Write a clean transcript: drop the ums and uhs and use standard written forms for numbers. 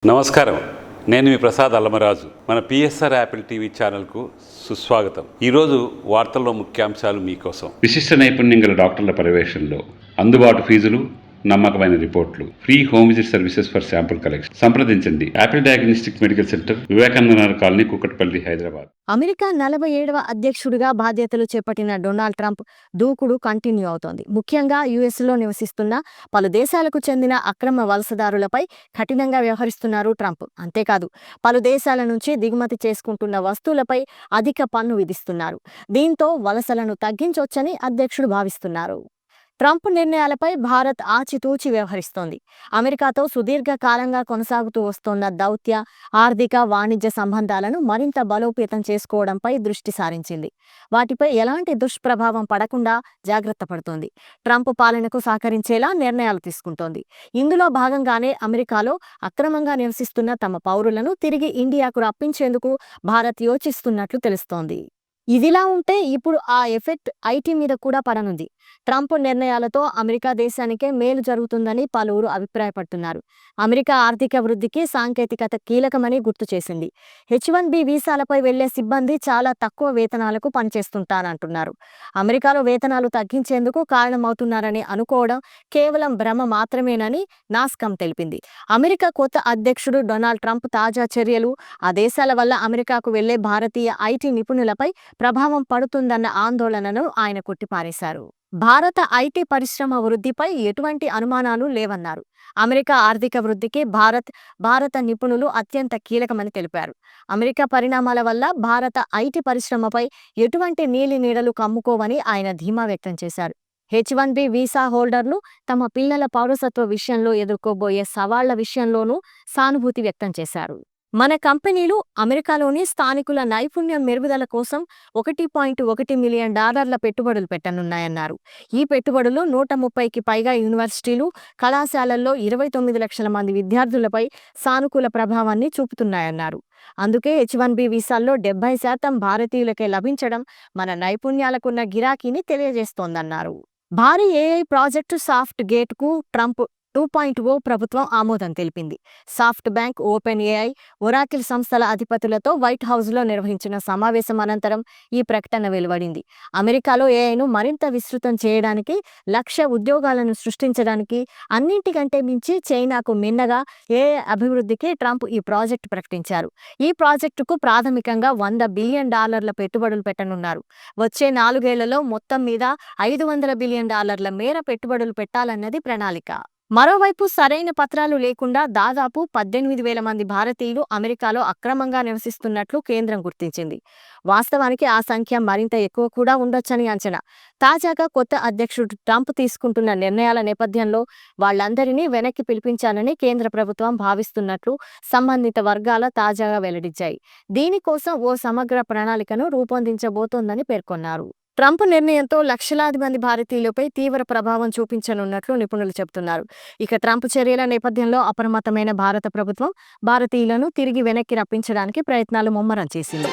నమస్కారం. నేను మీ ప్రసాద్ అల్లమరాజు. మన పిఎస్ఆర్ యాపిల్ టీవీ ఛానల్కు సుస్వాగతం. ఈరోజు వార్తల్లో ముఖ్యాంశాలు మీకోసం. విశిష్ట నైపుణ్యం గల డాక్టర్ల పర్యవేక్షణలో అందుబాటు ఫీజులు, నమ్మకమైన రిపోర్ట్లు, free home visit services for sample collection. సంప్రదించండి Apple diagnostic medical centre, Vivekananda Nagar colony, Kukatpally, Hyderabad. America 47వ అధ్యక్షుడిగా బాధ్యతలు చేపట్టిన డొనాల్డ్ ట్రంప్ దూకుడు కంటిన్యూ అవుతోంది. ముఖ్యంగా యుఎస్లో నివసిస్తున్న పలు దేశాలకు చెందిన అక్రమ వలసదారులపై కఠినంగా వ్యవహరిస్తున్నారు ట్రంప్. అంతేకాదు, పలు దేశాల నుంచి దిగుమతి చేసుకుంటున్న వస్తువులపై అధిక పన్ను విధిస్తున్నారు. దీంతో వలసలను తగ్గించొచ్చని అధ్యక్షుడు భావిస్తున్నారు. ట్రంప్ నిర్ణయాలపై భారత్ ఆచితూచి వ్యవహరిస్తోంది. అమెరికాతో సుదీర్ఘ కాలంగా కొనసాగుతూ వస్తోన్న దౌత్య, ఆర్థిక, వాణిజ్య సంబంధాలను మరింత బలోపేతం చేసుకోవడంపై దృష్టి సారించింది. వాటిపై ఎలాంటి దుష్ప్రభావం పడకుండా జాగ్రత్త పడుతోంది. ట్రంప్ పాలనకు సహకరించేలా నిర్ణయాలు తీసుకుంటోంది. ఇందులో భాగంగానే అమెరికాలో అక్రమంగా నివసిస్తున్న తమ పౌరులను తిరిగి ఇండియాకు రప్పించేందుకు భారత్ యోచిస్తున్నట్లు తెలుస్తోంది. ఇదిలా ఉంటే ఇప్పుడు ఆ ఎఫెక్ట్ ఐటీ మీద కూడా పడనుంది. ట్రంప్ నిర్ణయాలతో అమెరికా దేశానికే మేలు జరుగుతుందని పలువురు అభిప్రాయపడుతున్నారు. అమెరికా ఆర్థిక వృద్ధికి సాంకేతికత కీలకమని గుర్తు చేసింది. H-1B వీసాలపై వెళ్లే సిబ్బంది చాలా తక్కువ వేతనాలకు పనిచేస్తుంటారంటున్నారు. అమెరికాలో వేతనాలు తగ్గించేందుకు కారణమవుతున్నారని అనుకోవడం కేవలం భ్రమ మాత్రమేనని నాస్కామ్ తెలిపింది. అమెరికా కొత్త అధ్యక్షుడు డొనాల్డ్ ట్రంప్ తాజా చర్యలు ఆ దేశాల వల్ల అమెరికాకు వెళ్లే భారతీయ ఐటీ నిపుణులపై ప్రభావం పడుతుందన్న ఆందోళనను ఆయన కొట్టిపారేశారు. భారత ఐటీ పరిశ్రమ వృద్ధిపై ఎటువంటి అనుమానాలు లేవన్నారు. అమెరికా ఆర్థిక వృద్ధికి భారత నిపుణులు అత్యంత కీలకమని తెలిపారు. అమెరికా పరిణామాల వల్ల భారత ఐటీ పరిశ్రమపై ఎటువంటి నీలి నీడలు కమ్ముకోవని ఆయన ధీమా వ్యక్తం చేశారు. H-1B వీసా హోల్డర్లు తమ పిల్లల పౌరసత్వ విషయంలో ఎదుర్కోబోయే సవాళ్ల విషయంలోనూ సానుభూతి వ్యక్తం చేశారు. మన కంపెనీలు అమెరికాలోని స్థానికుల నైపుణ్యం మెరుగుదల కోసం $1.1 మిలియన్ పెట్టుబడులు పెట్టనున్నాయన్నారు. ఈ పెట్టుబడులు 130కి పైగా యూనివర్సిటీలు, కళాశాలల్లో 29 లక్షల మంది విద్యార్థులపై సానుకూల ప్రభావాన్ని చూపుతున్నాయన్నారు. అందుకే H-1B వీసాల్లో 70% భారతీయులకే లభించడం మన నైపుణ్యాలకున్న గిరాకీని తెలియజేస్తోందన్నారు. భారీ ఏఐ ప్రాజెక్టు సాఫ్ట్ గేట్కు ట్రంప్ 2.0 ప్రభుత్వం ఆమోదం తెలిపింది. Soft bank, open AI, Oracle సంస్థల అధిపతులతో వైట్ హౌస్లో నిర్వహించిన సమావేశం అనంతరం ఈ ప్రకటన వెలువడింది. అమెరికాలో ఏఐను మరింత విస్తృతం చేయడానికి, 1,00,000 ఉద్యోగాలను సృష్టించడానికి, అన్నింటికంటే మించి చైనాకు మిన్నగా ఏఐ అభివృద్ధికి ట్రంప్ ఈ ప్రాజెక్టు ప్రకటించారు. ఈ ప్రాజెక్టుకు ప్రాథమికంగా $100 బిలియన్ పెట్టుబడులు పెట్టనున్నారు. వచ్చే 4 ఏళ్లలో మొత్తం మీద $500 బిలియన్ మేర పెట్టుబడులు పెట్టాలన్నది ప్రణాళిక. మరోవైపు సరైన పత్రాలు లేకుండా దాదాపు 18,000 మంది భారతీయులు అమెరికాలో అక్రమంగా నివసిస్తున్నట్లు కేంద్రం గుర్తించింది. వాస్తవానికి ఆ సంఖ్య మరింత ఎక్కువ కూడా ఉండొచ్చని అంచనా. తాజాగా కొత్త అధ్యక్షుడు ట్రంప్ తీసుకుంటున్న నిర్ణయాల నేపథ్యంలో వాళ్లందరినీ వెనక్కి పిలిపించాలని కేంద్ర ప్రభుత్వం భావిస్తున్నట్లు సంబంధిత వర్గాల తాజాగా వెల్లడించాయి. దీనికోసం ఓ సమగ్ర ప్రణాళికను రూపొందించబోతోందని పేర్కొన్నారు. ట్రంప్ నిర్ణయంతో లక్షలాది మంది భారతీయులపై తీవ్ర ప్రభావం చూపించనున్నట్లు నిపుణులు చెబుతున్నారు. ఇక ట్రంప్ చర్యల నేపథ్యంలో అప్రమత్తమైన భారత ప్రభుత్వం భారతీయులను తిరిగి వెనక్కి రప్పించడానికి ప్రయత్నాలు ముమ్మరం చేసింది.